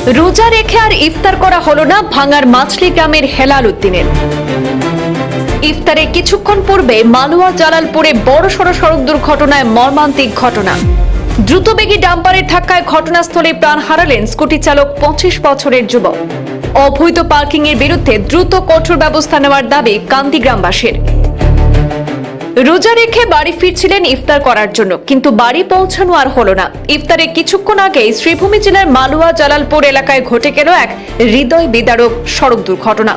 রোজা রেখে আর ইফতার করা হলো না ভাঙার মাছলি গ্রামের হেলাল উদ্দিনের। ইফতারে কিছুক্ষণ পূর্বে মালুয়া জালালপুরে বড়সড় সড়ক দুর্ঘটনায় মর্মান্তিক ঘটনা। দ্রুতবেগী ডাম্পারের ধাক্কায় ঘটনাস্থলে প্রাণ হারালেন স্কুটি চালক 25 বছরের যুবক। অবৈধ পার্কিং এর বিরুদ্ধে দ্রুত কঠোর ব্যবস্থা নেওয়ার দাবি কান্দি গ্রামবাসীর। রোজা রেখে বাড়ি ফিরছিলেন ইফতার করার জন্য, কিন্তু বাড়ি পৌঁছানো আর হলো না। ইফতারে কিছুক্ষণ আগেই শ্রীভূমি জেলার মালুয়া জালালপুর এলাকায় ঘটে গেল এক হৃদয় বিদারক সড়ক দুর্ঘটনা।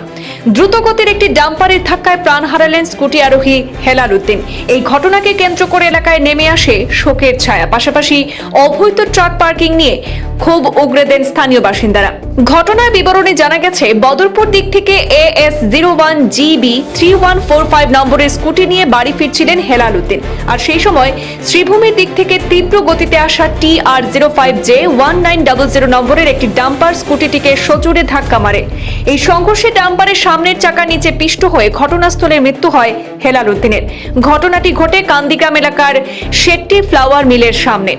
দ্রুতগতির একটি ডাম্পারের ধাক্কায় প্রাণ হারালেন স্কুটি আরোহী হেলাল উদ্দিন। এই ঘটনাকে কেন্দ্র করে এলাকায় নেমে আসে শোকের ছায়া। পাশাপাশি অবৈধ ট্রাক পার্কিং নিয়ে ক্ষোভ উগরে দেন স্থানীয় বাসিন্দারা। ঘটনার বিবরণে জানা গেছে, বদরপুর দিক থেকে AS01GB 3145 নম্বরের স্কুটি নিয়ে বাড়ি ফিরছিলেন হেলাল উদ্দিন। আর সেই সময় শ্রীভূমির দিক থেকে তীব্র গতিতে আসা TR05J 1900 নম্বরের একটি ডাম্পার স্কুটিটিকে সজোরে ধাক্কা মারে। এই সংঘর্ষে ডাম্পারের সামনের চাকা নিচে পিষ্ট হয়ে ঘটনাস্থলে মৃত্যু হয় হেলাল উদ্দিনের। ঘটনাটি ঘটে কান্দিগ্রাম এলাকার শেট্টি ফ্লাওয়ার মিলের সামনে।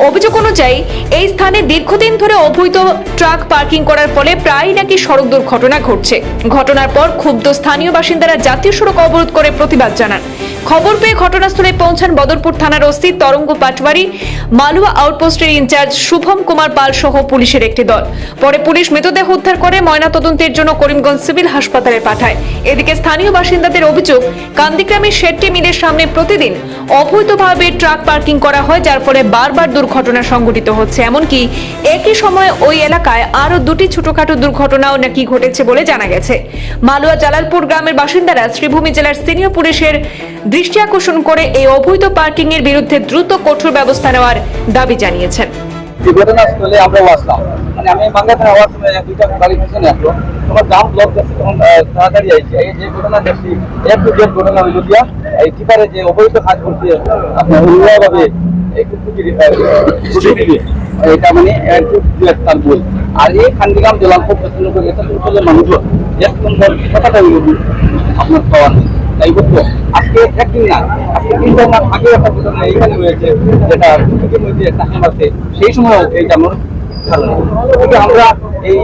অভিযোগ অনুযায়ী এই স্থানে দীর্ঘদিন ধরে অবৈধ ট্রাক পার্কিং করার ফলে প্রায়ই নাকি সড়ক দুর্ঘটনা ঘটছে। ঘটনার পর ক্ষুব্ধ স্থানীয় বাসিন্দারা জাতীয় সড়ক অবরোধ করে প্রতিবাদ জানান। খবর পেয়ে ঘটনাস্থলে পৌঁছান বদরপুর থানার ওসি তরঙ্গ পাটওয়ারি, মালুয়া আউটপোস্টের ইনচার্জ শুভম কুমার পাল সহ পুলিশের একটি দল। পরে পুলিশ মৃতদেহ উদ্ধার করে ময়নাতদন্তের জন্য করিমগঞ্জ সিভিল হাসপাতালে পাঠায়। এদিকে স্থানীয় বাসিন্দাদের অভিযোগ, কান্দিগ্রামের শেট্টি মিলের সামনে প্রতিদিন অবৈধভাবে ট্রাক পার্কিং করা হয়, যার ফলে বারবার দুর্ঘটনা সংঘটিত হচ্ছে। এমনকি একই সময়ে ওই এলাকায় আরো দুটি ছোটখাটো দুর্ঘটনাও নাকি ঘটেছে বলে জানা গেছে। মালুয়া জালালপুর গ্রামের বাসিন্দারা শ্রীভূমি জেলার সিনিয়র পুলিশের দৃষ্টি আকর্ষণ করে এই অবৈধ পার্কিং এর বিরুদ্ধে দ্রুত কঠোর ব্যবস্থা নেওয়ার দাবি জানিয়েছেন। ঘটনাস্থলে আমরাও আসলাম, মানে আমি বাংলাতে হওয়ার সময় দুইটা গাড়ি পিছনে আসলো, তোমার জাম ব্লক দেখছি, তখন তাড়াতাড়ি আইছি। এই যে ঘটনা দেখছি, এক টু জেড ঘটনা হইল দিয়া এই টিপারে যে অবৈধ কাজ করছে আপনার অন্যভাবে এটা মানে তার বই। আর এই খান্দিগ্রাম জলালপুর পছন্দ করে এটা অঞ্চলের মানুষজন এক সুন্দর কথাটা আপনার পাওয়া নেই। তাই বলতো আজকে একদিন না, আজকে 3-4 মাস আগে একটা ঘটনা এইখানে হয়েছে, যেটা টুকির মধ্যে একটা হাম আছে। সেই সময় এইটা আমার আমরা এই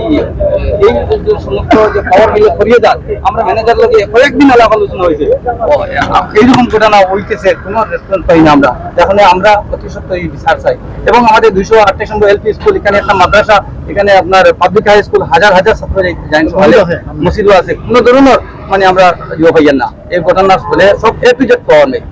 সমস্ত যে খবর মিলে করিয়ে যান, আমরা ম্যানেজার লোকে কয়েকদিন আলাপ আলোচনা হয়েছে, এইরকম ঘটনা হইতেছে, কোনো রেসপন্স পাই না আমরা। এখন আমরা অতি সত্ত্বই বিচার চাই। এবং আমাদের 228 নম্বর LP স্কুল, এখানে একটা মাদ্রাসা, এখানে আপনার পাবলিক হাই স্কুল, হাজার হাজার ছাত্র মসজিদও আছে, কোনো ধরনের মানে আমরা ইয়ে পাইয়েন না। এই ঘটনার ফলে সব A to Z পাওয়া নেই।